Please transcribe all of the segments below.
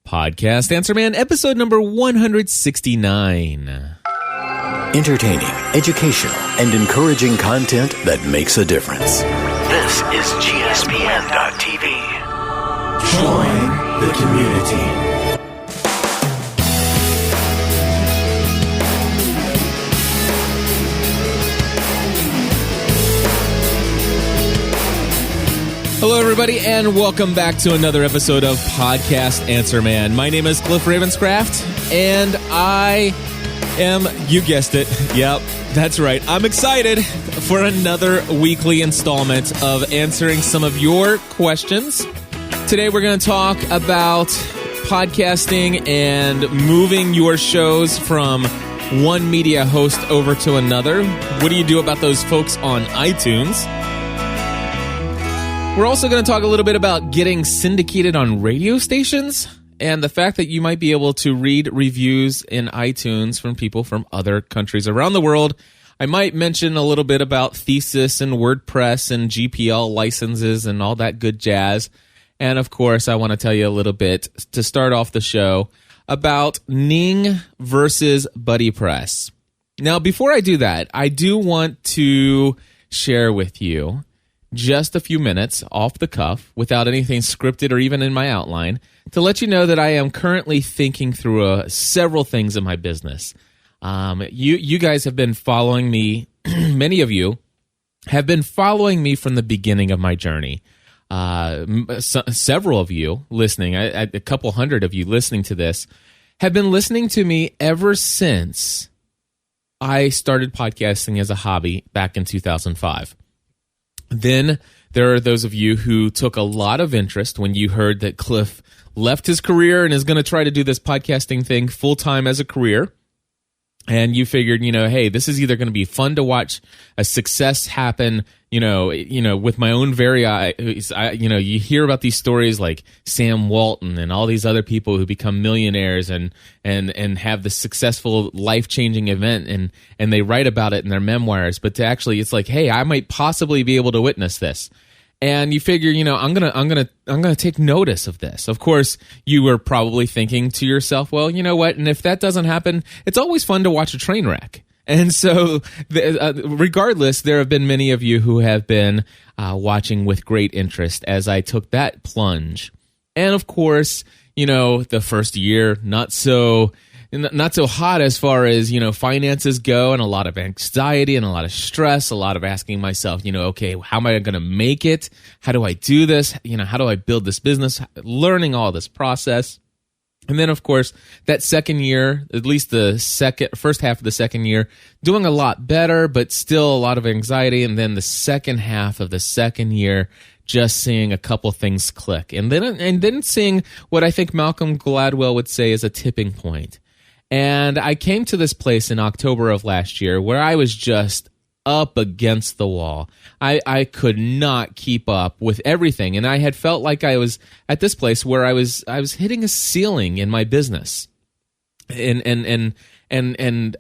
Podcast Answer Man, episode number 169. Entertaining, educational, and encouraging content that makes a difference. This is GSPN.TV. Join the community. Hello, everybody, and welcome back to another episode of Podcast Answer Man. My name is Cliff Ravenscraft, and I am, you guessed it, yep, that's right. I'm excited for another weekly installment of answering some of your questions. Today, we're going to talk about podcasting and moving your shows from one media host over to another. What do you do about those folks on iTunes? We're also going to talk a little bit about getting syndicated on radio stations and the fact that you might be able to read reviews in iTunes from people from other countries around the world. I might mention a little bit about Thesis and WordPress and GPL licenses and all that good jazz. And of course, I want to tell you a little bit to start off the show about Ning versus BuddyPress. Now, before I do that, I do want to share with you just a few minutes off the cuff without anything scripted or even in my outline to let you know that I am currently thinking through several things in my business. You guys have been following me. Many of you have been following me from the beginning of my journey. Several of you listening, a couple hundred of you listening to this, have been listening to me ever since I started podcasting as a hobby back in 2005. Then there are those of you who took a lot of interest when you heard that Cliff left his career and is going to try to do this podcasting thing full-time as a career. And you figured, hey, this is either going to be fun to watch a success happen, with my own very eyes. You hear about these stories like Sam Walton and all these other people who become millionaires and have the successful life-changing event and they write about it in their memoirs. But it's like, hey, I might possibly be able to witness this. And you figure, I'm gonna take notice of this. Of course, you were probably thinking to yourself, well, you know what? And if that doesn't happen, it's always fun to watch a train wreck. And so, regardless, there have been many of you who have been watching with great interest as I took that plunge. And of course, the first year, not so hot as far as, finances go, and a lot of anxiety and a lot of stress, a lot of asking myself, okay, how am I going to make it? How do I do this? How do I build this business? Learning all this process. And then, of course, that second year, at least the first half of the second year, doing a lot better, but still a lot of anxiety. And then the second half of the second year, just seeing a couple things click. And then seeing what I think Malcolm Gladwell would say is a tipping point. And I came to this place in October of last year where I was just up against the wall. I could not keep up with everything. And I had felt like I was at this place where I was hitting a ceiling in my business. And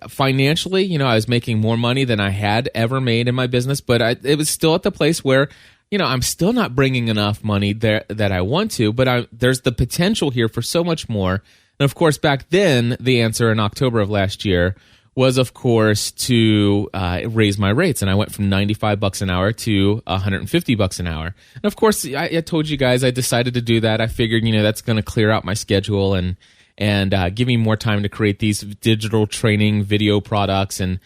financially, I was making more money than I had ever made in my business, but it was still at the place where, I'm still not bringing enough money there that I want to, but there's the potential here for so much more. And of course, back then, the answer in October of last year was, of course, to raise my rates. And I went from $95 an hour to $150 an hour. And of course, I told you guys I decided to do that. I figured, that's going to clear out my schedule and give me more time to create these digital training video products. And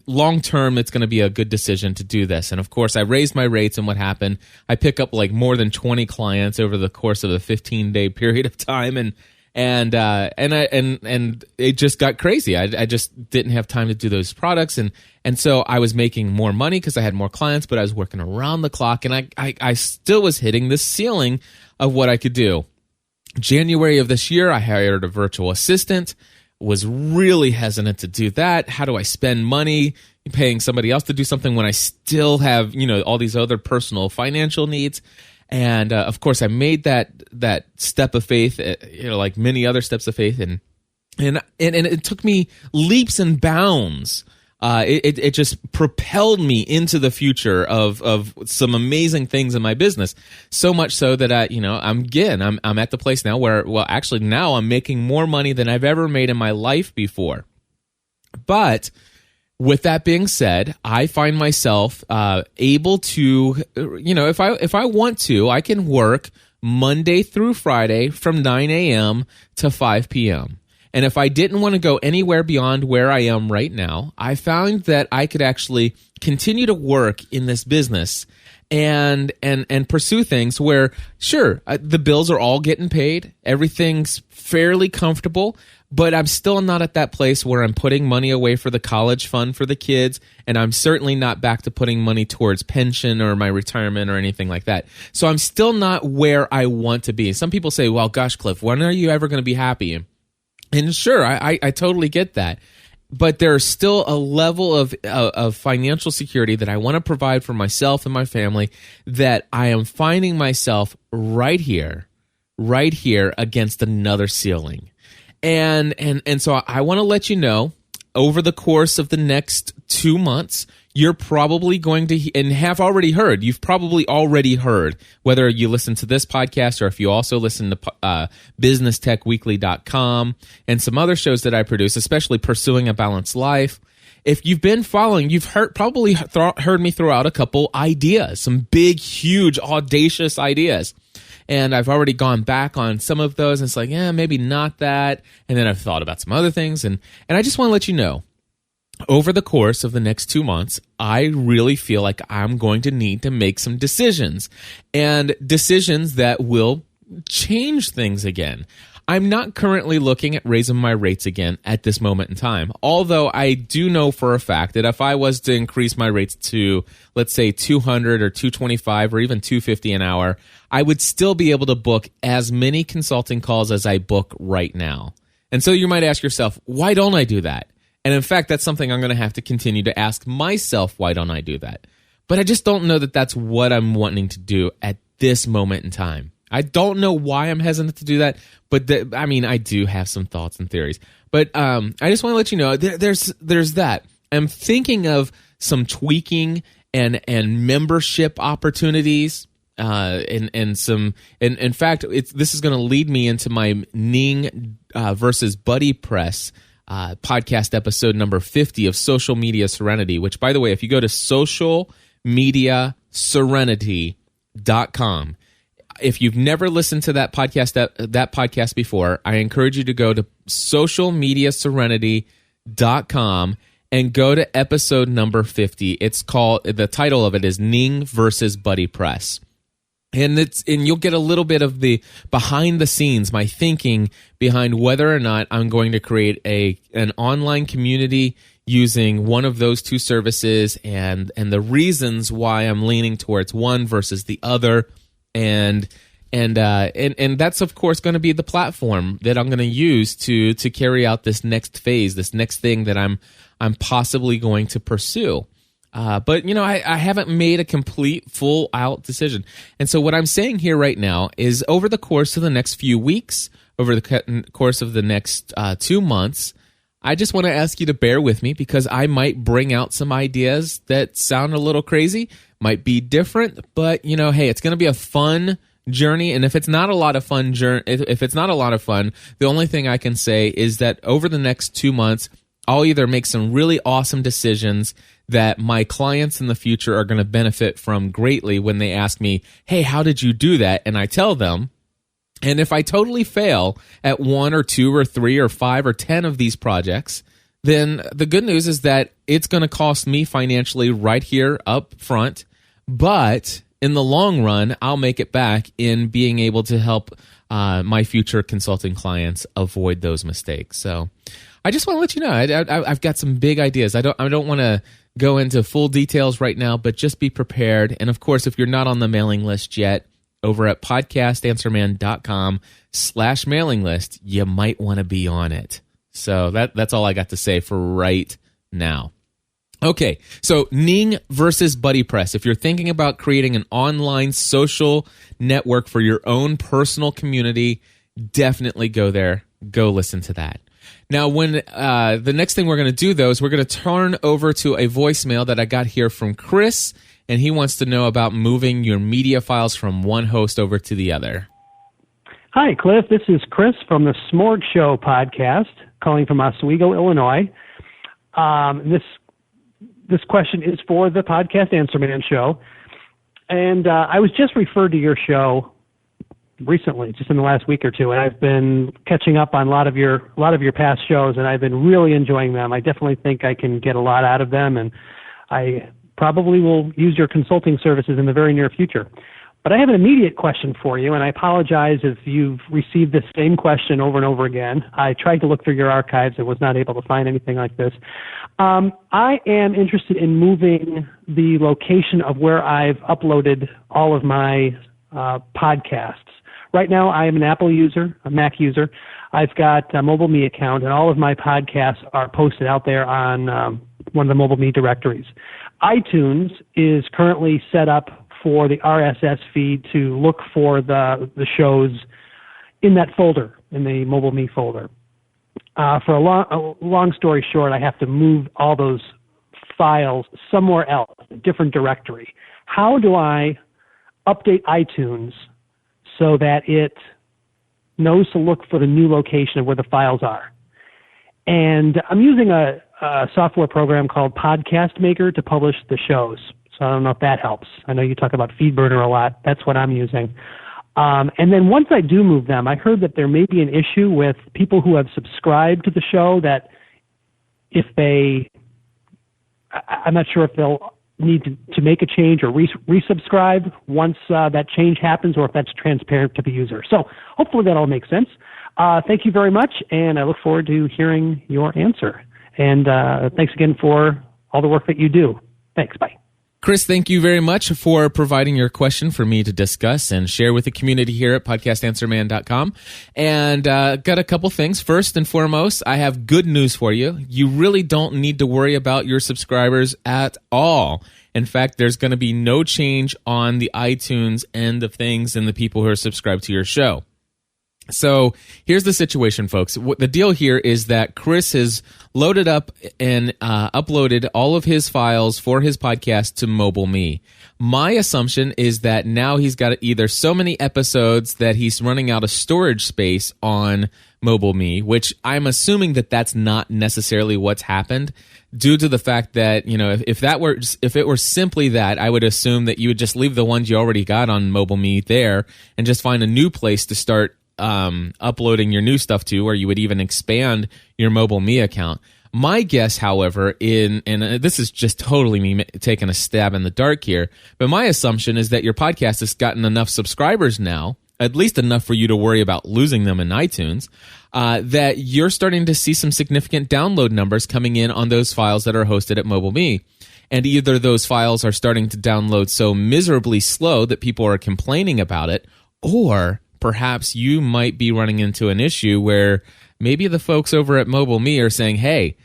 long term, it's going to be a good decision to do this. And of course, I raised my rates, and what happened? I pick up like more than 20 clients over the course of a 15-day period of time, and it just got crazy. I just didn't have time to do those products, and so I was making more money because I had more clients, but I was working around the clock, and I still was hitting the ceiling of what I could do. January of this year, I hired a virtual assistant. Was really hesitant to do that. How do I spend money paying somebody else to do something when I still have, all these other personal financial needs? And of course, I made that step of faith, like many other steps of faith, and it took me leaps and bounds It just propelled me into the future of some amazing things in my business. So much so that I'm at the place now where, well, actually now I'm making more money than I've ever made in my life before. But with that being said, I find myself able to, if I want to, I can work Monday through Friday from 9 a.m. to 5 p.m. And if I didn't want to go anywhere beyond where I am right now, I found that I could actually continue to work in this business and pursue things where, sure, the bills are all getting paid, everything's fairly comfortable, but I'm still not at that place where I'm putting money away for the college fund for the kids, and I'm certainly not back to putting money towards pension or my retirement or anything like that. So I'm still not where I want to be. Some people say, well, gosh, Cliff, when are you ever going to be happy? And sure, I totally get that. But there's still a level of financial security that I want to provide for myself and my family that I am finding myself right here against another ceiling. And so I want to let you know, over the course of the next 2 months, you're probably going to, and have already heard, you've probably already heard, whether you listen to this podcast or if you also listen to businesstechweekly.com and some other shows that I produce, especially Pursuing a Balanced Life. If you've been following, you've probably heard me throw out a couple ideas, some big, huge, audacious ideas. And I've already gone back on some of those, and it's like, maybe not that. And then I've thought about some other things. And I just want to let you know, over the course of the next 2 months, I really feel like I'm going to need to make some decisions, and decisions that will change things again. I'm not currently looking at raising my rates again at this moment in time, although I do know for a fact that if I was to increase my rates to, let's say, $200 or $225 or even $250 an hour, I would still be able to book as many consulting calls as I book right now. And so you might ask yourself, why don't I do that? And in fact, that's something I'm going to have to continue to ask myself, why don't I do that? But I just don't know that that's what I'm wanting to do at this moment in time. I don't know why I'm hesitant to do that, but I do have some thoughts and theories. But I just want to let you know, there's that. I'm thinking of some tweaking and membership opportunities. In fact, this is going to lead me into my Ning versus Buddy Press podcast episode number 50 of Social Media Serenity, which, by the way, if you go to socialmediaserenity.com, if you've never listened to that podcast before, I encourage you to go to socialmediaserenity.com and go to episode number 50. The title of it is Ning versus Buddy Press. And you'll get a little bit of the behind the scenes, my thinking behind whether or not I'm going to create an online community using one of those two services, and the reasons why I'm leaning towards one versus the other. And that's of course going to be the platform that I'm going to use to carry out this next phase, this next thing that I'm possibly going to pursue. But I haven't made a complete, full out decision. And so what I'm saying here right now is, over the course of the next few weeks, over the course of the next 2 months, I just want to ask you to bear with me, because I might bring out some ideas that sound a little crazy, might be different, but hey, it's going to be a fun journey. And if it's not a lot of fun, the only thing I can say is that over the next 2 months, I'll either make some really awesome decisions that my clients in the future are going to benefit from greatly when they ask me, hey, how did you do that? And I tell them. And if I totally fail at 1 or 2 or 3 or 5 or 10 of these projects, then the good news is that it's going to cost me financially right here up front. But in the long run, I'll make it back in being able to help my future consulting clients avoid those mistakes. So I just want to let you know, I've got some big ideas. I don't want to go into full details right now, but just be prepared. And of course, if you're not on the mailing list yet, over at podcastanswerman.com/mailing list, you might want to be on it. So that's all I got to say for right now. Okay, so Ning versus Buddy Press. If you're thinking about creating an online social network for your own personal community, definitely go there. Go listen to that. Now, when the next thing we're going to do, though, is we're going to turn over to a voicemail that I got here from Chris, and he wants to know about moving your media files from one host over to the other. Hi, Cliff. This is Chris from the Smorg Show podcast, calling from Oswego, Illinois. This question is for the Podcast Answer Man show. And I was just referred to your show recently, just in the last week or two, and I've been catching up on a lot of your past shows, and I've been really enjoying them. I definitely think I can get a lot out of them, and I probably will use your consulting services in the very near future. But I have an immediate question for you, and I apologize if you've received this same question over and over again. I tried to look through your archives and was not able to find anything like this. I am interested in moving the location of where I've uploaded all of my podcasts. Right now, I am an Apple user, a Mac user. I've got a Mobile Me account, and all of my podcasts are posted out there on one of the Mobile Me directories. iTunes is currently set up for the RSS feed to look for the shows in that folder, in the Mobile Me folder. For a long story short, I have to move all those files somewhere else, a different directory. How do I update iTunes so that it knows to look for the new location of where the files are? And I'm using a software program called Podcast Maker to publish the shows. So I don't know if that helps. I know you talk about FeedBurner a lot. That's what I'm using. And then once I do move them, I heard that there may be an issue with people who have subscribed to the show, that if I'm not sure if they'll need to make a change or resubscribe once that change happens, or if that's transparent to the user. So hopefully that all makes sense. Thank you very much, and I look forward to hearing your answer. And thanks again for all the work that you do. Thanks. Bye. Chris, thank you very much for providing your question for me to discuss and share with the community here at podcastanswerman.com. And got a couple things. First and foremost, I have good news for you. You really don't need to worry about your subscribers at all. In fact, there's going to be no change on the iTunes end of things and the people who are subscribed to your show. So here's the situation, folks. The deal here is that Chris has loaded up and uploaded all of his files for his podcast to Mobile Me. My assumption is that now he's got either so many episodes that he's running out of storage space on Mobile Me, which I'm assuming that that's not necessarily what's happened, due to the fact that, you know, if it were simply that, I would assume that you would just leave the ones you already got on Mobile Me there and just find a new place to start uploading your new stuff to, or you would even expand your Mobile Me account. My guess, however, and this is just totally me taking a stab in the dark here, but my assumption is that your podcast has gotten enough subscribers now, at least enough for you to worry about losing them in iTunes, that you're starting to see some significant download numbers coming in on those files that are hosted at Mobile Me. And either those files are starting to download so miserably slow that people are complaining about it, or perhaps you might be running into an issue where maybe the folks over at Mobile Me are saying, hey,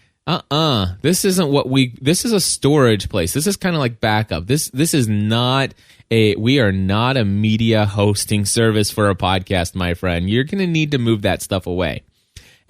this isn't this is a storage place. This is kind of like backup. This is not we are not a media hosting service for a podcast, my friend. You're going to need to move that stuff away.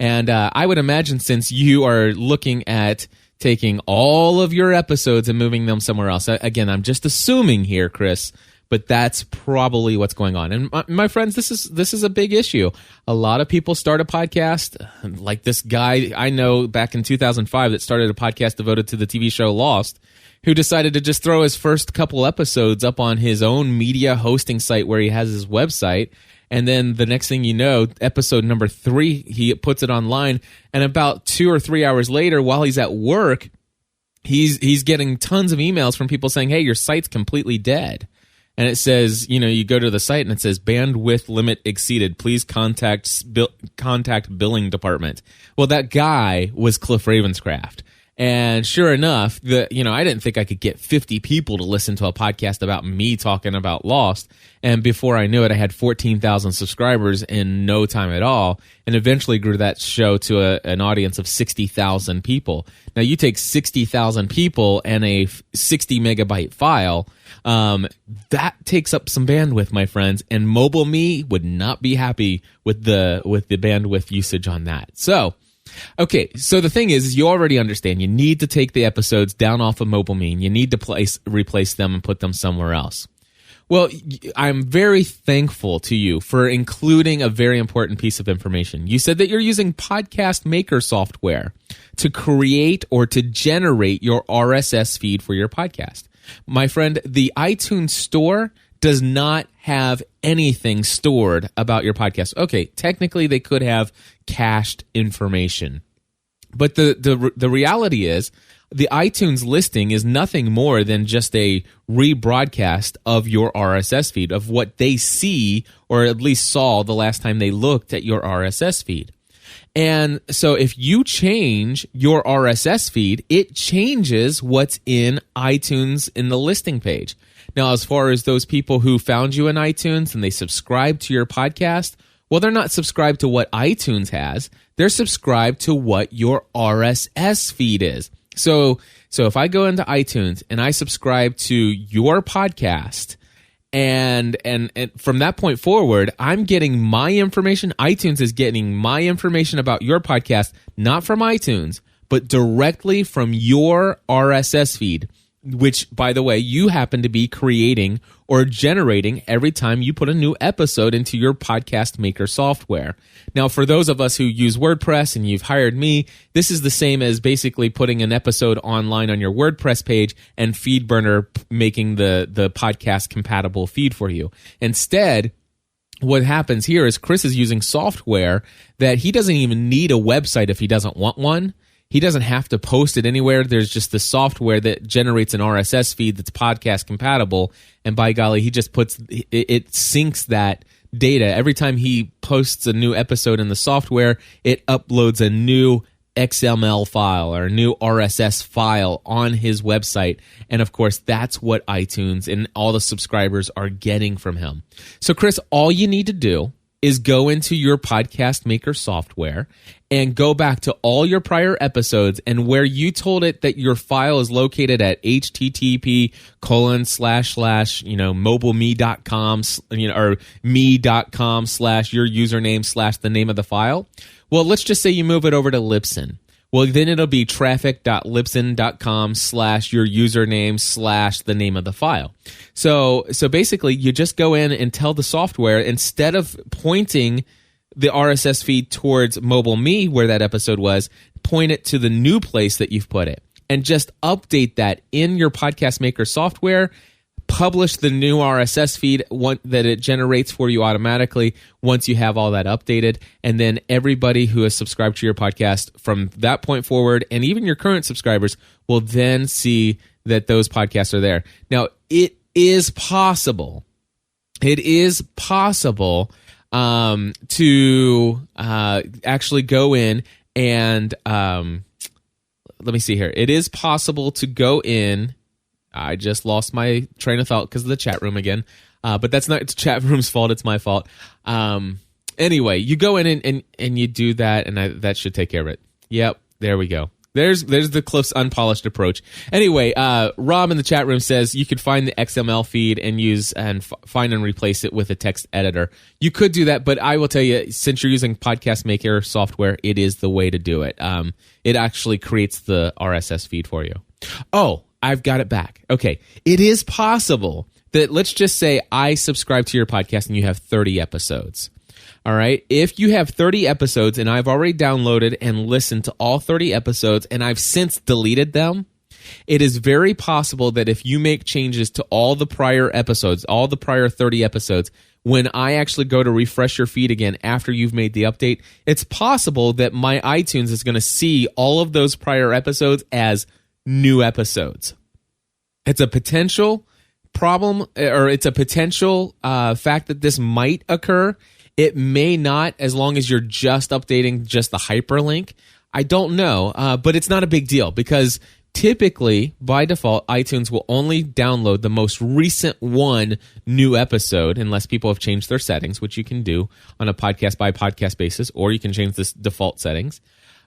And I would imagine, since you are looking at taking all of your episodes and moving them somewhere else, again, I'm just assuming here, Chris, but that's probably what's going on. And my friends, this is a big issue. A lot of people start a podcast, like this guy I know back in 2005 that started a podcast devoted to the TV show Lost, who decided to just throw his first couple episodes up on his own media hosting site where he has his website. And then the next thing you know, episode number 3, he puts it online. And about 2 or 3 hours later, while he's at work, he's getting tons of emails from people saying, hey, your site's completely dead. And it says, you know, you go to the site and it says bandwidth limit exceeded. Please contact billing department. Well, that guy was Cliff Ravenscraft. And sure enough, I didn't think I could get 50 people to listen to a podcast about me talking about Lost. And before I knew it, I had 14,000 subscribers in no time at all, and eventually grew that show to an audience of 60,000 people. Now, you take 60,000 people and a 60 megabyte file, that takes up some bandwidth, my friends, and Mobile Me would not be happy with the bandwidth usage on that. So, Okay, so the thing is you already understand. You need to take the episodes down off of Mobile Me. You need to replace them and put them somewhere else. Well, I'm very thankful to you for including a very important piece of information. You said that you're using Podcast Maker software to create or to generate your RSS feed for your podcast. My friend, the iTunes Store does not have anything stored about your podcast. Okay, technically they could have cached information. But the reality is the iTunes listing is nothing more than just a rebroadcast of your RSS feed, of what they see or at least saw the last time they looked at your RSS feed. And so if you change your RSS feed, it changes what's in iTunes in the listing page. Now, as far as those people who found you in iTunes and they subscribe to your podcast, well, they're not subscribed to what iTunes has. They're subscribed to what your RSS feed is. So if I go into iTunes and I subscribe to your podcast, and from that point forward, I'm getting my information. iTunes is getting my information about your podcast, not from iTunes, but directly from your RSS feed, which, by the way, you happen to be creating or generating every time you put a new episode into your Podcast Maker software. Now, for those of us who use WordPress and you've hired me, this is the same as basically putting an episode online on your WordPress page and FeedBurner making the podcast compatible feed for you. Instead, what happens here is Chris is using software that he doesn't even need a website if he doesn't want one. He doesn't have to post it anywhere. There's just the software that generates an RSS feed that's podcast compatible. And by golly, he just it syncs that data. Every time he posts a new episode in the software, it uploads a new XML file or a new RSS file on his website. And of course, that's what iTunes and all the subscribers are getting from him. So Chris, all you need to do is go into your Podcast Maker software and go back to all your prior episodes, and where you told it that your file is located at http:// mobileme.com, or me.com / your username / the name of the file. Well, let's just say you move it over to Libsyn. Well, then it'll be traffic.libsyn.com / your username / the name of the file. So basically, you just go in and tell the software, instead of pointing the RSS feed towards Mobile Me, where that episode was, point it to the new place that you've put it. And just update that in your Podcast Maker software. Publish the new RSS feed that it generates for you automatically once you have all that updated. And then everybody who has subscribed to your podcast from that point forward, and even your current subscribers, will then see that those podcasts are there. Now, it is possible to actually go in and let me see here. It is possible to go in. I just lost my train of thought because of the chat room again. But that's not the chat room's fault. It's my fault. Anyway, you go in and you do that, and that should take care of it. Yep, there we go. There's the Cliff's unpolished approach. Anyway, Rob in the chat room says you could find the XML feed and find and replace it with a text editor. You could do that, but I will tell you, since you're using Podcast Maker software, it is the way to do it. It actually creates the RSS feed for you. Oh, I've got it back. Okay, it is possible that, let's just say I subscribe to your podcast and you have 30 episodes. All right. If you have 30 episodes and I've already downloaded and listened to all 30 episodes and I've since deleted them, it is very possible that if you make changes to all the prior episodes, all the prior 30 episodes, when I actually go to refresh your feed again after you've made the update, it's possible that my iTunes is going to see all of those prior episodes as new episodes. It's a potential problem, or it's a potential fact that this might occur. It may not, as long as you're just updating just the hyperlink. I don't know, but it's not a big deal, because typically, by default, iTunes will only download the most recent one new episode, unless people have changed their settings, which you can do on a podcast by podcast basis, or you can change the default settings.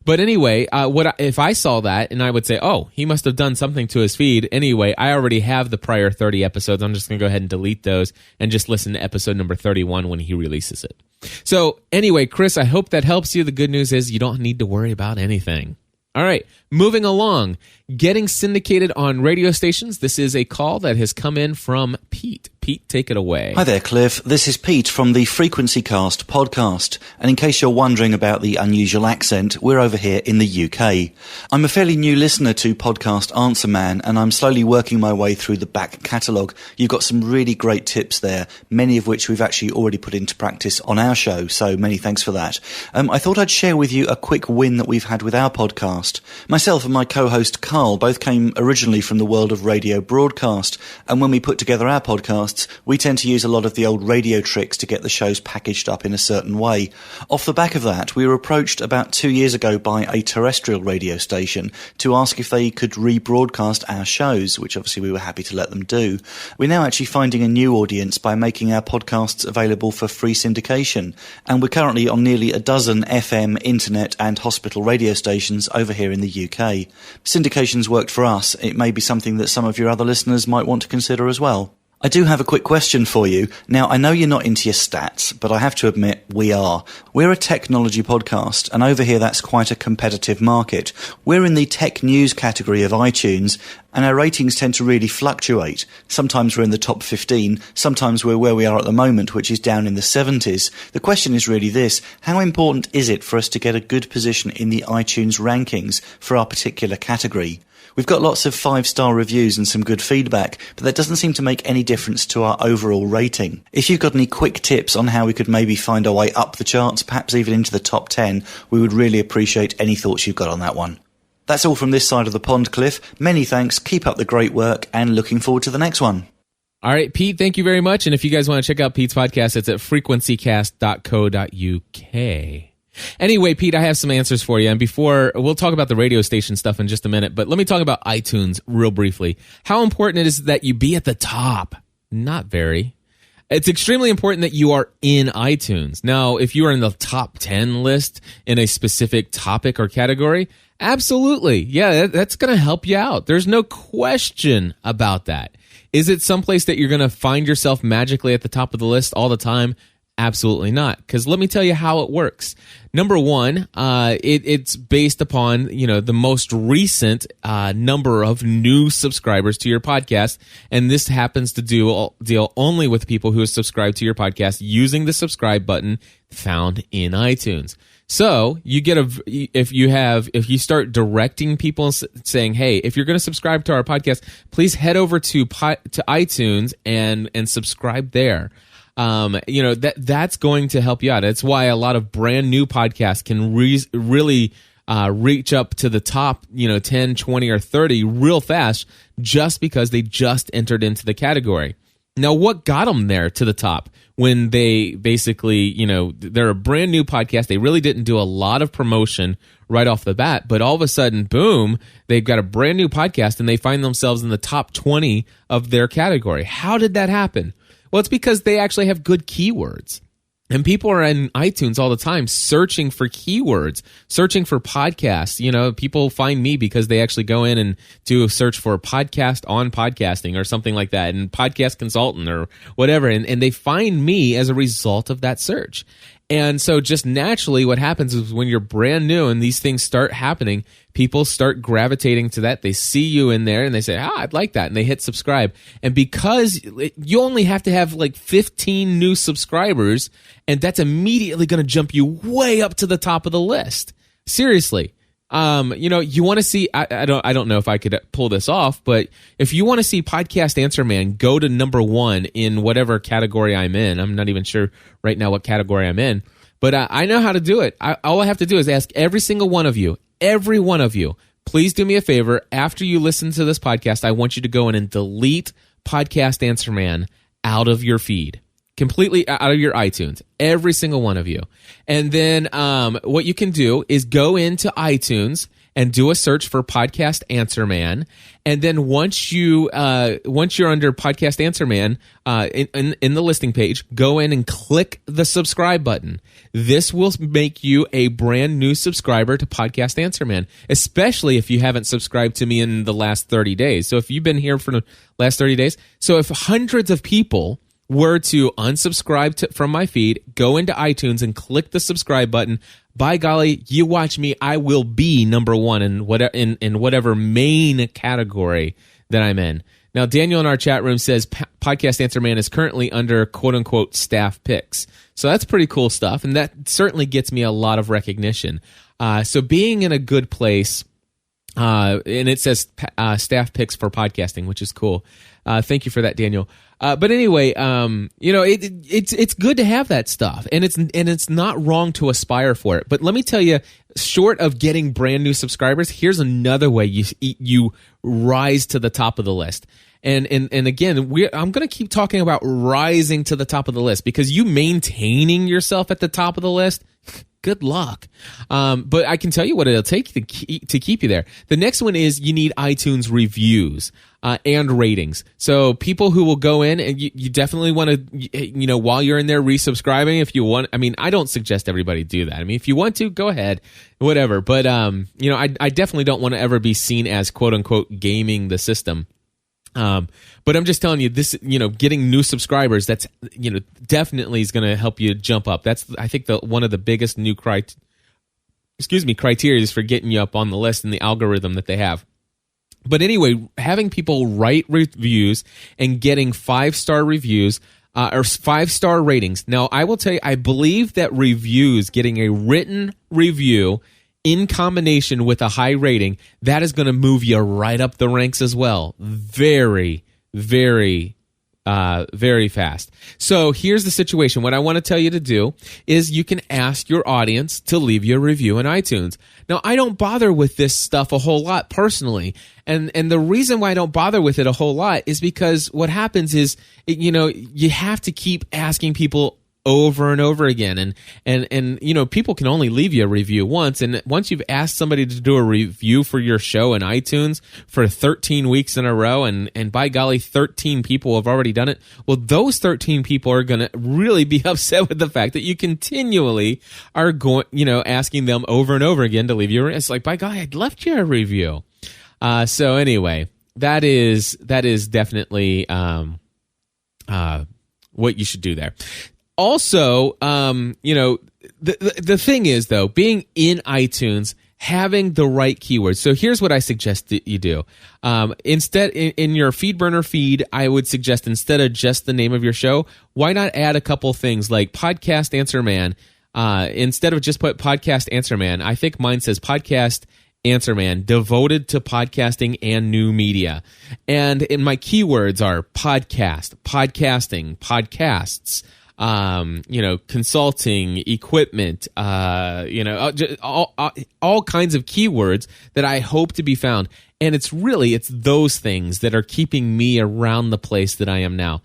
But anyway, if I saw that and I would say, oh, he must have done something to his feed. Anyway, I already have the prior 30 episodes. I'm just going to go ahead and delete those and just listen to episode number 31 when he releases it. So anyway, Chris, I hope that helps you. The good news is you don't need to worry about anything. All right, moving along, getting syndicated on radio stations. This is a call that has come in from Pete. Pete, take it away. Hi there, Cliff. This is Pete from the Frequency Cast podcast. And in case you're wondering about the unusual accent, we're over here in the UK. I'm a fairly new listener to Podcast Answer Man, and I'm slowly working my way through the back catalogue. You've got some really great tips there, many of which we've actually already put into practice on our show, so many thanks for that. I thought I'd share with you a quick win that we've had with our podcast. Myself and my co-host Carl both came originally from the world of radio broadcast, and when we put together our podcasts, we tend to use a lot of the old radio tricks to get the shows packaged up in a certain way. Off the back of that, we were approached about 2 years ago by a terrestrial radio station to ask if they could rebroadcast our shows, which obviously we were happy to let them do. We're now actually finding a new audience by making our podcasts available for free syndication, and we're currently on nearly a dozen FM, internet and hospital radio stations over here in the UK. Syndication's worked for us. It may be something that some of your other listeners might want to consider as well. I do have a quick question for you. Now, I know you're not into your stats, but I have to admit we are. We're a technology podcast, and over here that's quite a competitive market. We're in the tech news category of iTunes, and our ratings tend to really fluctuate. Sometimes we're in the top 15, sometimes we're where we are at the moment, which is down in the 70s. The question is really this: how important is it for us to get a good position in the iTunes rankings for our particular category? We've got lots of 5-star reviews and some good feedback, but that doesn't seem to make any difference to our overall rating. If you've got any quick tips on how we could maybe find our way up the charts, perhaps even into the top 10, we would really appreciate any thoughts you've got on that one. That's all from this side of the pond, Cliff. Many thanks, keep up the great work, and looking forward to the next one. All right, Pete, thank you very much. And if you guys want to check out Pete's podcast, it's at frequencycast.co.uk. Anyway, Pete, I have some answers for you. And before, we'll talk about the radio station stuff in just a minute, but let me talk about iTunes real briefly. How important it is that you be at the top? Not very. It's extremely important that you are in iTunes. Now, if you are in the top 10 list in a specific topic or category, absolutely. Yeah, that's going to help you out. There's no question about that. Is it someplace that you're going to find yourself magically at the top of the list all the time? Absolutely not. Because let me tell you how it works. Number one, it's based upon, the most recent number of new subscribers to your podcast. And this happens to deal only with people who have subscribed to your podcast using the subscribe button found in iTunes. So you get if you start directing people saying, hey, if you're going to subscribe to our podcast, please head over to iTunes and subscribe there. That's going to help you out. That's why a lot of brand new podcasts can really reach up to the top, 10, 20, or 30 real fast just because they just entered into the category. Now, what got them there to the top when they basically, they're a brand new podcast. They really didn't do a lot of promotion right off the bat, but all of a sudden, boom, they've got a brand new podcast and they find themselves in the top 20 of their category. How did that happen? Well, it's because they actually have good keywords. And people are in iTunes all the time searching for keywords, searching for podcasts. People find me because they actually go in and do a search for podcast on podcasting or something like that, and podcast consultant or whatever. And they find me as a result of that search. And so just naturally what happens is when you're brand new and these things start happening, people start gravitating to that. They see you in there and they say, I'd like that. And they hit subscribe. And because you only have to have like 15 new subscribers, and that's immediately going to jump you way up to the top of the list. Seriously. You want to see, I don't know if I could pull this off, but if you want to see Podcast Answer Man go to number 1 in whatever category I'm in, I'm not even sure right now what category I'm in, but I know how to do it. All I have to do is ask every single one of you, please do me a favor. After you listen to this podcast, I want you to go in and delete Podcast Answer Man out of your feed. Completely out of your iTunes, every single one of you. And then what you can do is go into iTunes and do a search for Podcast Answer Man. And then once you're under Podcast Answer Man in the listing page, go in and click the subscribe button. This will make you a brand new subscriber to Podcast Answer Man, especially if you haven't subscribed to me in the last 30 days. So if you've been here for the last 30 days, so if hundreds of people were to unsubscribe from my feed, go into iTunes and click the subscribe button, by golly, you watch me, I will be number one in whatever main category that I'm in. Now, Daniel in our chat room says Podcast Answer Man is currently under quote-unquote staff picks. So that's pretty cool stuff, and that certainly gets me a lot of recognition. So being in a good place, and it says staff picks for podcasting, which is cool. Thank you for that, Daniel. But anyway, it's good to have that stuff, and it's not wrong to aspire for it. But let me tell you, short of getting brand new subscribers, here's another way you rise to the top of the list. And again, I'm going to keep talking about rising to the top of the list, because you maintaining yourself at the top of the list, good luck. But I can tell you what it'll take to keep you there. The next one is you need iTunes reviews and ratings. So people who will go in, and you definitely want to, while you're in there resubscribing, if you want. I mean, I don't suggest everybody do that. I mean, if you want to, go ahead, whatever. But I definitely don't want to ever be seen as quote unquote gaming the system. But I'm just telling you this, getting new subscribers, that's, definitely is going to help you jump up. That's, I think, one of the biggest new criteria for getting you up on the list and the algorithm that they have. But anyway, having people write reviews and getting 5-star reviews, or 5-star ratings. Now, I will tell you, I believe that reviews, getting a written review in combination with a high rating, that is going to move you right up the ranks as well. Very, very, very fast. So here's the situation. What I want to tell you to do is you can ask your audience to leave you a review in iTunes. Now, I don't bother with this stuff a whole lot personally. And the reason why I don't bother with it a whole lot is because what happens is, you have to keep asking people over and over again, and people can only leave you a review once, and once you've asked somebody to do a review for your show in iTunes for 13 weeks in a row, and by golly, 13 people have already done it, well, those 13 people are going to really be upset with the fact that you continually are going, asking them over and over again to leave you. It's like, by golly, I left you a review. So anyway, that is definitely what you should do there. Also, the thing is, though, being in iTunes, having the right keywords. So here's what I suggest that you do. Instead, in your FeedBurner feed, I would suggest, instead of just the name of your show, why not add a couple things like Podcast Answer Man? Instead of just put Podcast Answer Man, I think mine says Podcast Answer Man, devoted to podcasting and new media. And my keywords are podcast, podcasting, podcasts, consulting, equipment, all kinds of keywords that I hope to be found. And it's those things that are keeping me around the place that I am now.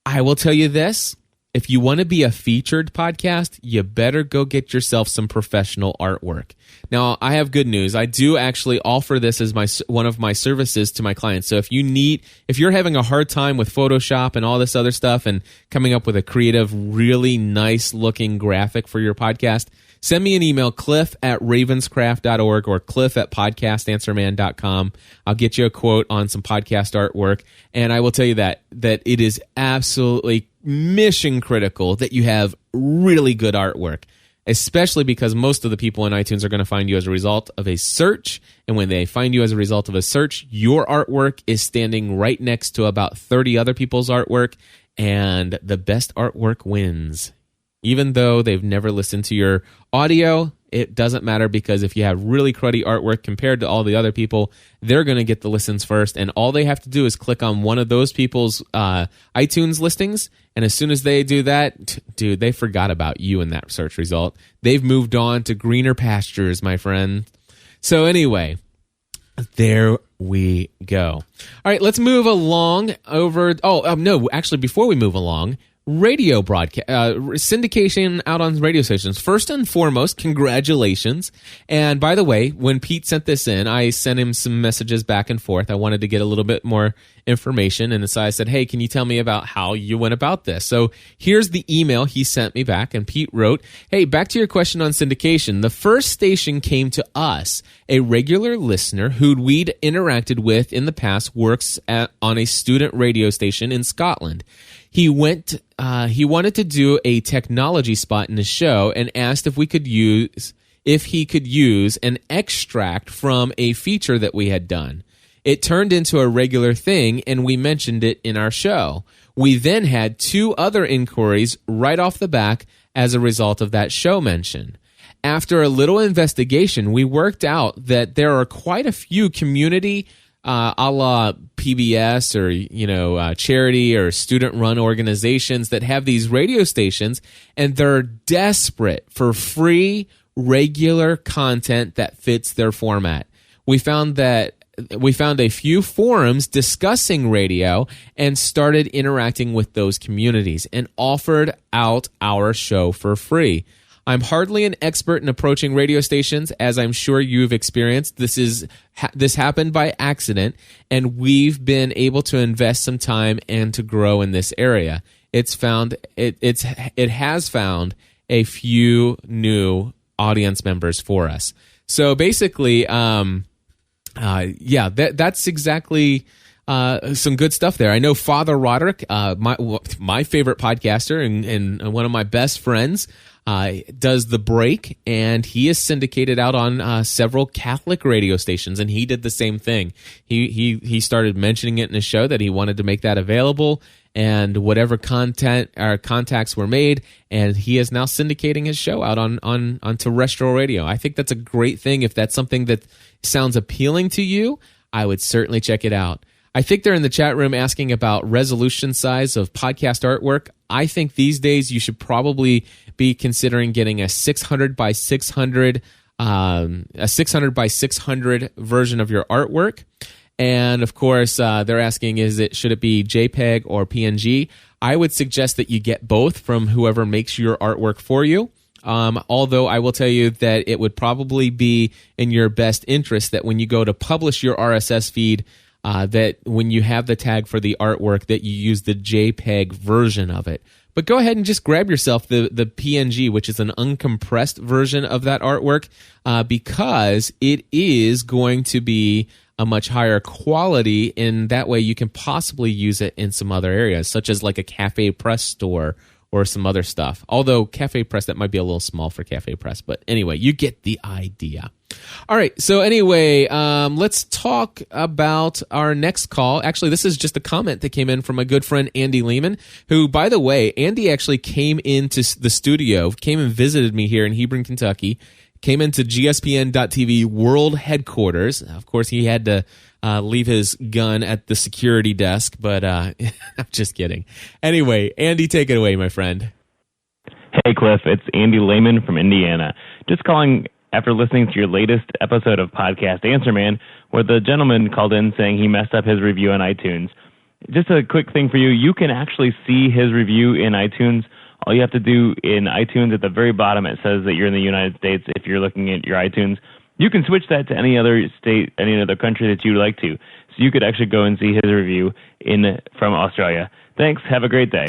I will tell you this. If you want to be a featured podcast, you better go get yourself some professional artwork. Now, I have good news. I do actually offer this as one of my services to my clients. So if you're having a hard time with Photoshop and all this other stuff and coming up with a creative, really nice looking graphic for your podcast, send me an email, cliff@ravenscraft.org or cliff@podcastanswerman.com. I'll get you a quote on some podcast artwork. And I will tell you that it is absolutely mission critical that you have really good artwork, especially because most of the people in iTunes are going to find you as a result of a search. And when they find you as a result of a search, your artwork is standing right next to about 30 other people's artwork, and the best artwork wins. Even though they've never listened to your audio, it doesn't matter, because if you have really cruddy artwork compared to all the other people, they're going to get the listens first, and all they have to do is click on one of those people's iTunes listings, and as soon as they do that, dude, they forgot about you in that search result. They've moved on to greener pastures, my friend. So anyway, there we go. All right, let's move along over. Actually, before we move along, radio broadcast, syndication out on radio stations. First and foremost, congratulations. And by the way, when Pete sent this in, I sent him some messages back and forth. I wanted to get a little bit more information. And so I said, hey, can you tell me about how you went about this? So here's the email he sent me back. And Pete wrote, hey, back to your question on syndication. The first station came to us. A regular listener who we'd interacted with in the past works on a student radio station in Scotland. He wanted to do a technology spot in the show and asked if he could use an extract from a feature that we had done. It turned into a regular thing, and we mentioned it in our show. We then had 2 other inquiries right off the back as a result of that show mention. After a little investigation, we worked out that there are quite a few community a la PBS or charity or student-run organizations that have these radio stations, and they're desperate for free, regular content that fits their format. We found a few forums discussing radio and started interacting with those communities and offered out our show for free. I'm hardly an expert in approaching radio stations, as I'm sure you've experienced. This happened by accident, and we've been able to invest some time and to grow in this area. It has found a few new audience members for us. So basically, that's exactly some good stuff there. I know Father Roderick, my favorite podcaster and one of my best friends, does The Break, and he is syndicated out on several Catholic radio stations, and he did the same thing. He started mentioning it in his show that he wanted to make that available, and whatever content or contacts were made, and he is now syndicating his show out on terrestrial radio. I think that's a great thing. If that's something that sounds appealing to you, I would certainly check it out. I think they're in the chat room asking about resolution size of podcast artwork. I think these days you should probably be considering getting a 600 by 600 version of your artwork. And of course, they're asking, should it be JPEG or PNG? I would suggest that you get both from whoever makes your artwork for you. Although I will tell you that it would probably be in your best interest that when you go to publish your RSS feed, that when you have the tag for the artwork, that you use the JPEG version of it. But go ahead and just grab yourself the PNG, which is an uncompressed version of that artwork, because it is going to be a much higher quality, and that way you can possibly use it in some other areas, such as like a Cafe Press store or some other stuff. Although Cafe Press, that might be a little small for Cafe Press. But anyway, you get the idea. All right, so anyway, let's talk about our next call. Actually, this is just a comment that came in from my good friend Andy Lehman, who, by the way, Andy actually came into the studio, came and visited me here in Hebron, Kentucky, came into GSPN.TV world headquarters. Of course, he had to leave his gun at the security desk, but I'm just kidding. Anyway, Andy, take it away, my friend. Hey, Cliff, it's Andy Lehman from Indiana. Just calling after listening to your latest episode of Podcast Answer Man, where the gentleman called in saying he messed up his review on iTunes. Just a quick thing for you. You can actually see his review in iTunes. All you have to do in iTunes, at the very bottom, it says that you're in the United States if you're looking at your iTunes. You can switch that to any other state, any other country that you'd like to. So you could actually go and see his review from Australia. Thanks. Have a great day.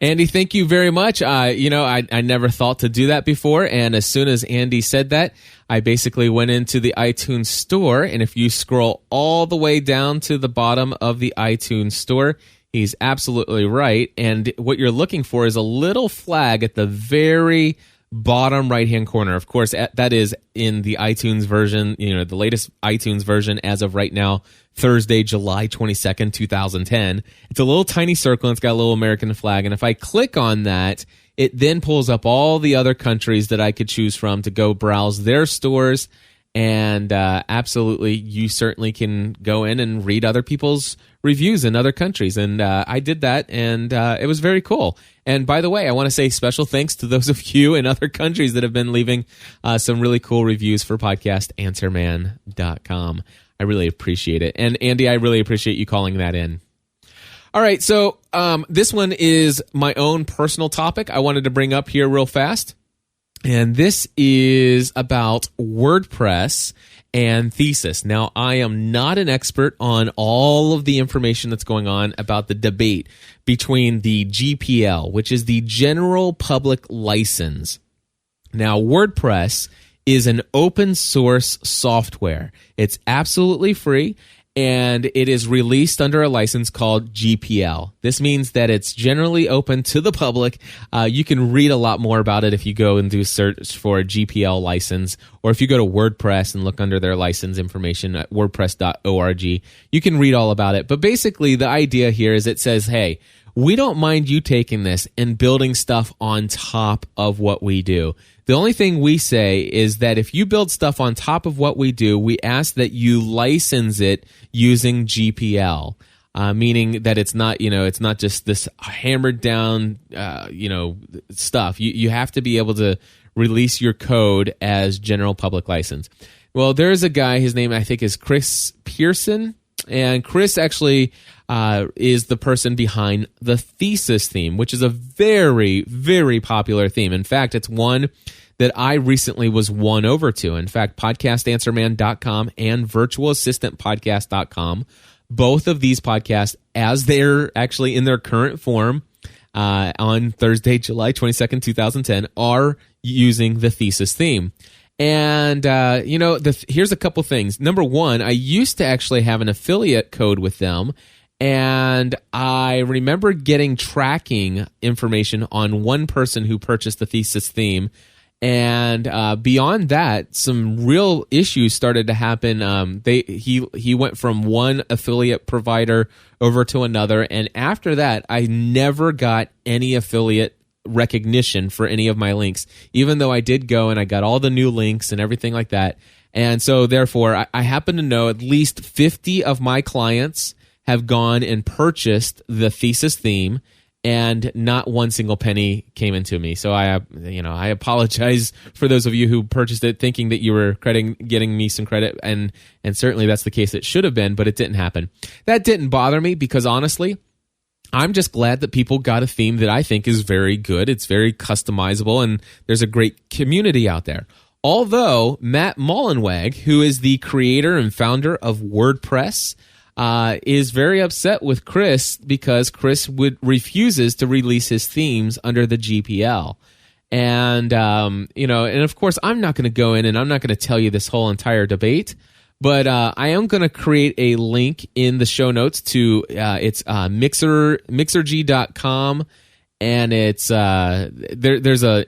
Andy, thank you very much. I never thought to do that before, and as soon as Andy said that, I basically went into the iTunes store, and if you scroll all the way down to the bottom of the iTunes store, he's absolutely right, and what you're looking for is a little flag at the very bottom right-hand corner. Of course, that is in the iTunes version, the latest iTunes version as of right now, Thursday, July 22nd, 2010. It's a little tiny circle, and it's got a little American flag, and if I click on that, it then pulls up all the other countries that I could choose from to go browse their stores, and absolutely, you certainly can go in and read other people's reviews in other countries, and I did that, and it was very cool. And by the way, I want to say special thanks to those of you in other countries that have been leaving some really cool reviews for podcastanswerman.com. I really appreciate it. And Andy, I really appreciate you calling that in. All right, so this one is my own personal topic I wanted to bring up here real fast. And this is about WordPress and Thesis. Now, I am not an expert on all of the information that's going on about the debate between the GPL, which is the General Public License. Now, WordPress is an open source software. It's absolutely free, and it is released under a license called GPL. This means that it's generally open to the public. You can read a lot more about it if you go and do a search for a GPL license, or if you go to WordPress and look under their license information at wordpress.org. You can read all about it. But basically, the idea here is it says, hey, we don't mind you taking this and building stuff on top of what we do. The only thing we say is that if you build stuff on top of what we do, we ask that you license it using GPL, meaning that it's not just this hammered down, stuff. You have to be able to release your code as general public license. Well, there's a guy, his name I think is Chris Pearson, and Chris actually is the person behind the Thesis theme, which is a very, very popular theme. In fact, it's one that I recently was won over to. In fact, podcastanswerman.com and virtualassistantpodcast.com, both of these podcasts, as they're actually in their current form on Thursday, July 22nd, 2010, are using the Thesis theme. And, here's a couple things. Number one, I used to actually have an affiliate code with them, and I remember getting tracking information on one person who purchased the Thesis theme. And beyond that, some real issues started to happen. He went from one affiliate provider over to another, and after that, I never got any affiliate recognition for any of my links, even though I did go and I got all the new links and everything like that. And so, therefore, I happen to know at least 50 of my clients have gone and purchased the Thesis theme, and not one single penny came into me. So I apologize for those of you who purchased it thinking that you were getting me some credit, and certainly that's the case. It should have been, but it didn't happen. That didn't bother me because honestly, I'm just glad that people got a theme that I think is very good. It's very customizable, and there's a great community out there. Although Matt Mullenweg, who is the creator and founder of WordPress, is very upset with Chris because Chris refuses to release his themes under the GPL. And, and of course, I'm not going to go in and I'm not going to tell you this whole entire debate, but I am going to create a link in the show notes to it's mixerg.com, and it's there's a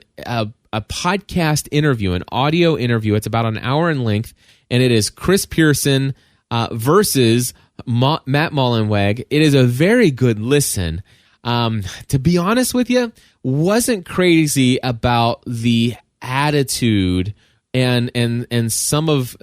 podcast interview, an audio interview. It's about an hour in length, and it is Chris Pearson versus Matt Mullenweg. It is a very good listen. To be honest with you, wasn't crazy about the attitude and some of,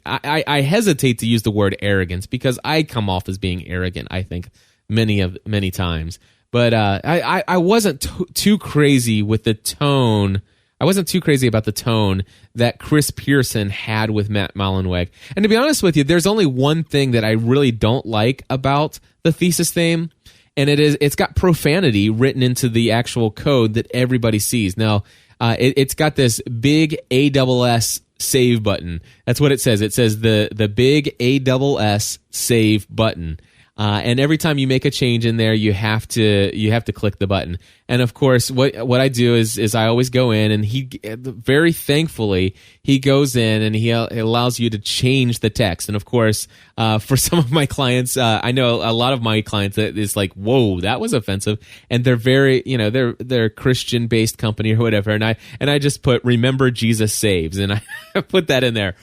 I hesitate to use the word arrogance because I come off as being arrogant, I think, many times. But I wasn't too crazy with the tone. I wasn't too crazy about the tone that Chris Pearson had with Matt Mullenweg. And to be honest with you, there's only one thing that I really don't like about the Thesis theme, and it's got profanity written into the actual code that everybody sees. Now, it's got this big ASS save button. That's what it says. It says the big ASS save button. And every time you make a change in there, you have to click the button. And of course, what I do is I always go in, and he very thankfully he goes in and he allows you to change the text. And of course, for some of my clients, I know a lot of my clients that is like, whoa, that was offensive, and they're very, they're Christian based company or whatever. And I just put remember Jesus saves, and I put that in there.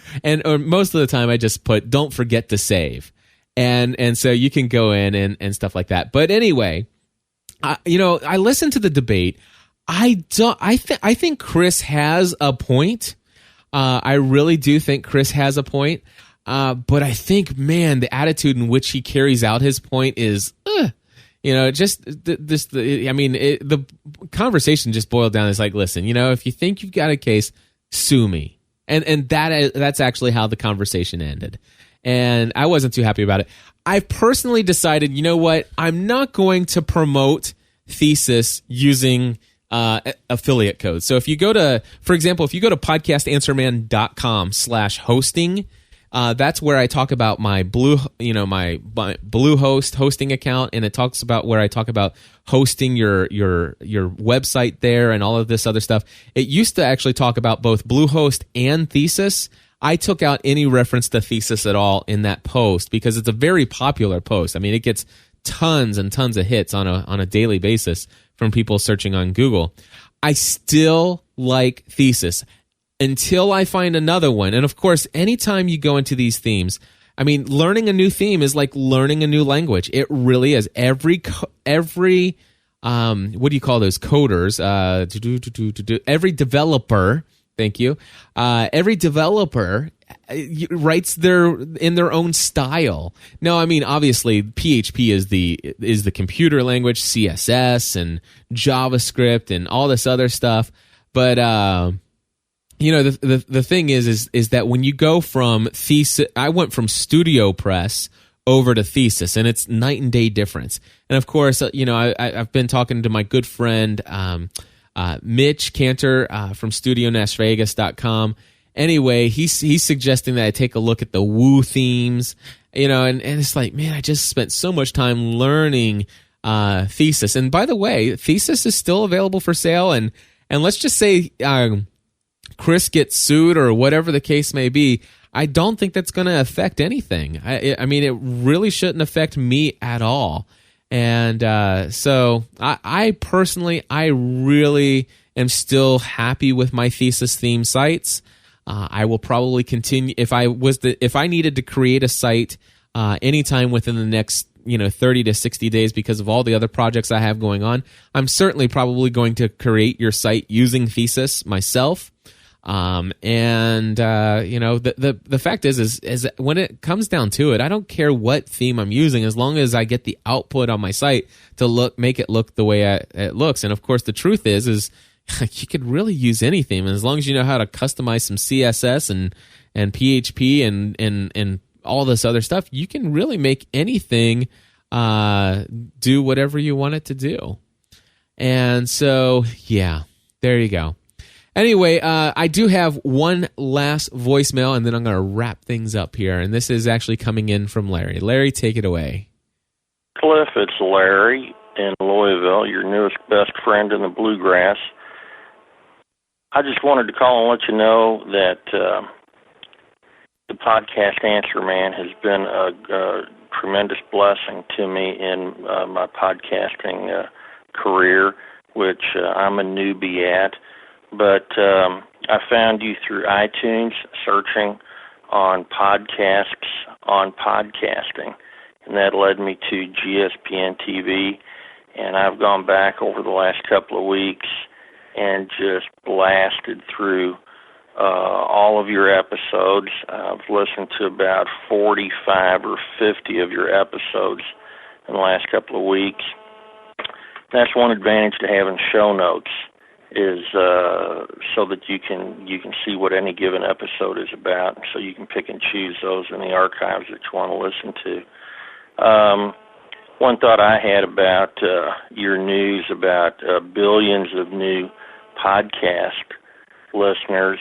Or most of the time, I just put don't forget to save. And so you can go in and stuff like that. But anyway, I listened to the debate. I think Chris has a point. I really do think Chris has a point. But I think, man, the attitude in which he carries out his point is, the conversation just boiled down as like, listen, if you think you've got a case, sue me. And that's actually how the conversation ended. and I wasn't too happy about it. I've personally decided, you know what? I'm not going to promote Thesis using affiliate codes. So if you go to, for example, if you go to podcastanswerman.com/hosting, that's where I talk about my my Bluehost hosting account, and it talks about where I talk about hosting your website there and all of this other stuff. It used to actually talk about both Bluehost and Thesis. I took out any reference to Thesis at all in that post because it's a very popular post. I mean, it gets tons and tons of hits on a daily basis from people searching on Google. I still like Thesis until I find another one. And of course, anytime you go into these themes, I mean, learning a new theme is like learning a new language. It really is. Every what do you call those coders? Every developer. Thank you. Every developer writes in their own style. No, I mean, obviously PHP is the computer language, CSS and JavaScript and all this other stuff. But the thing is that when you go from Thesis, I went from Studio Press over to Thesis, and it's night and day difference. And of course, I've been talking to my good friend Mitch Cantor from StudioNasVegas.com. Anyway, he's suggesting that I take a look at the Woo themes, and it's like, man, I just spent so much time learning Thesis. And by the way, Thesis is still available for sale, and let's just say Chris gets sued or whatever the case may be, I don't think that's going to affect anything. I mean, it really shouldn't affect me at all. And so I personally, I really am still happy with my Thesis theme sites. I will probably continue if I needed to create a site anytime within the next 30 to 60 days because of all the other projects I have going on. I'm certainly probably going to create your site using Thesis myself. The fact is when it comes down to it, I don't care what theme I'm using as long as I get the output on my site to make it look the way it looks. And of course, the truth is you could really use any theme as long as you know how to customize some CSS and PHP and all this other stuff. You can really make anything do whatever you want it to do. And so, yeah, there you go. Anyway, I do have one last voicemail, and then I'm going to wrap things up here. And this is actually coming in from Larry. Larry, take it away. Cliff, it's Larry in Louisville, your newest best friend in the bluegrass. I just wanted to call and let you know that the podcast Answer Man has been a tremendous blessing to me in my podcasting career, which I'm a newbie at. But I found you through iTunes, searching on podcasts on podcasting, and that led me to GSPN TV, and I've gone back over the last couple of weeks and just blasted through all of your episodes. I've listened to about 45 or 50 of your episodes in the last couple of weeks. That's one advantage to having show notes, is so that you can see what any given episode is about, so you can pick and choose those in the archives that you want to listen to. One thought I had about your news about billions of new podcast listeners,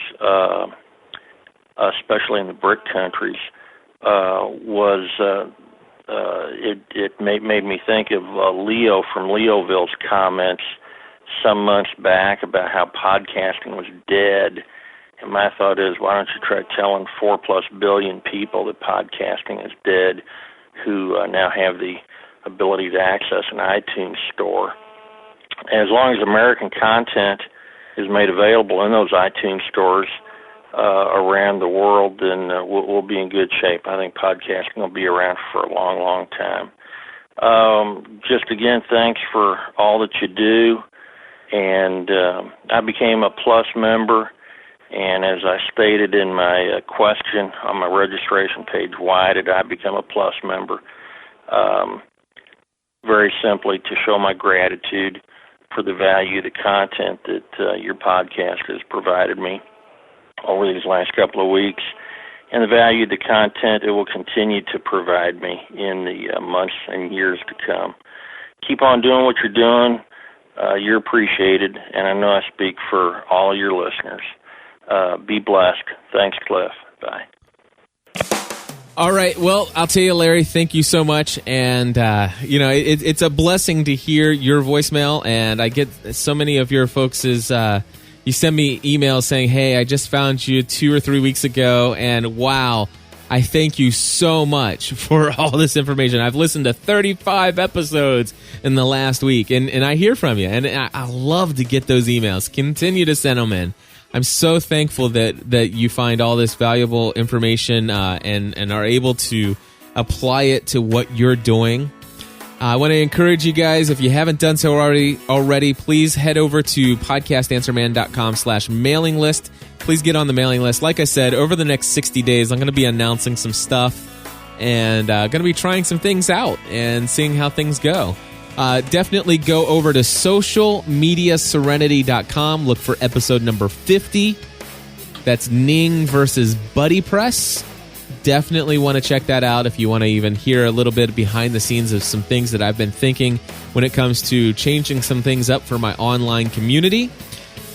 especially in the BRIC countries, was it made me think of Leo from Leoville's comments some months back about how podcasting was dead. And my thought is, why don't you try telling 4+ billion people that podcasting is dead, who now have the ability to access an iTunes store. As long as American content is made available in those iTunes stores around the world, then we'll be in good shape. I think podcasting will be around for a long, long time. Just again, thanks for all that you do. And I became a Plus member, and as I stated in my question on my registration page, why did I become a Plus member? Very simply, to show my gratitude for the value, the content that your podcast has provided me over these last couple of weeks. and the value of the content it will continue to provide me in the months and years to come. Keep on doing what you're doing. You're appreciated, and I know I speak for all of your listeners. Be blessed. Thanks, Cliff. Bye. All right. Well, I'll tell you, Larry, thank you so much. And, it's a blessing to hear your voicemail. And I get so many of your folks' you send me emails saying, hey, I just found you 2 or 3 weeks ago. And wow, I thank you so much for all this information. I've listened to 35 episodes in the last week. And I hear from you. And I love to get those emails. Continue to send them in. I'm so thankful that you find all this valuable information and are able to apply it to what you're doing. I want to encourage you guys, if you haven't done so already, please head over to podcastanswerman.com/mailing list. Please get on the mailing list. Like I said, over the next 60 days, I'm going to be announcing some stuff and going to be trying some things out and seeing how things go. Definitely go over to socialmediaserenity.com. Look for episode number 50. That's Ning versus Buddy Press. Definitely want to check that out if you want to even hear a little bit behind the scenes of some things that I've been thinking when it comes to changing some things up for my online community.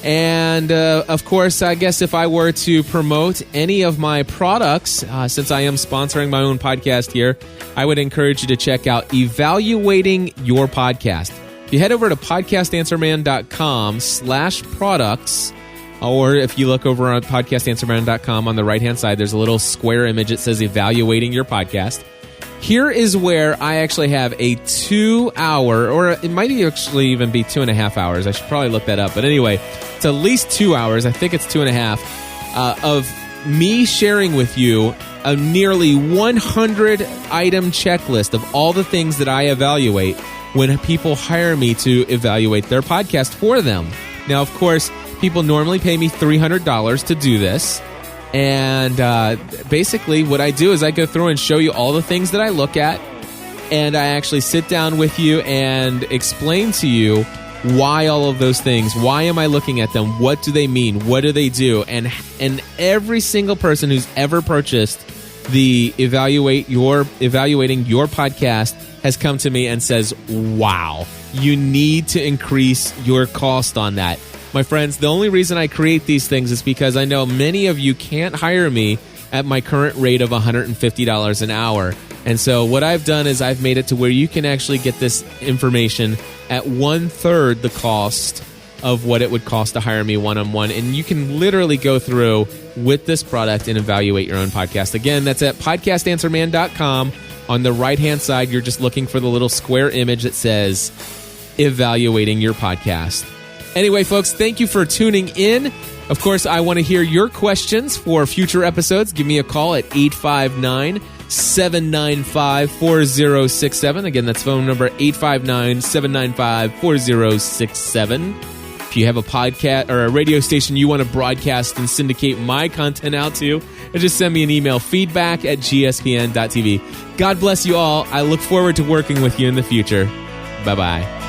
And, of course, I guess if I were to promote any of my products, since I am sponsoring my own podcast here, I would encourage you to check out Evaluating Your Podcast. If you head over to podcastanswerman.com/products, or if you look over on podcastanswerman.com on the right-hand side, there's a little square image that says Evaluating Your Podcast. Here is where I actually have a 2-hour, or it might actually even be 2.5 hours. I should probably look that up. But anyway, it's at least 2 hours. I think it's 2.5 of me sharing with you a nearly 100-item checklist of all the things that I evaluate when people hire me to evaluate their podcast for them. Now, of course, people normally pay me $300 to do this. And basically what I do is I go through and show you all the things that I look at, and I actually sit down with you and explain to you why all of those things, why am I looking at them, what do they mean, what do they do, and every single person who's ever purchased the Evaluating Your Podcast has come to me and says, wow, you need to increase your cost on that. My friends, the only reason I create these things is because I know many of you can't hire me at my current rate of $150 an hour. And so what I've done is I've made it to where you can actually get this information at 1/3 the cost of what it would cost to hire me one-on-one. And you can literally go through with this product and evaluate your own podcast. Again, that's at podcastanswerman.com. On the right-hand side, you're just looking for the little square image that says Evaluating Your Podcast. Anyway, folks, thank you for tuning in. Of course, I want to hear your questions for future episodes. Give me a call at 859-795-4067. Again, that's phone number 859-795-4067. If you have a podcast or a radio station you want to broadcast and syndicate my content out to, just send me an email, feedback@gspn.tv. God bless you all. I look forward to working with you in the future. Bye-bye.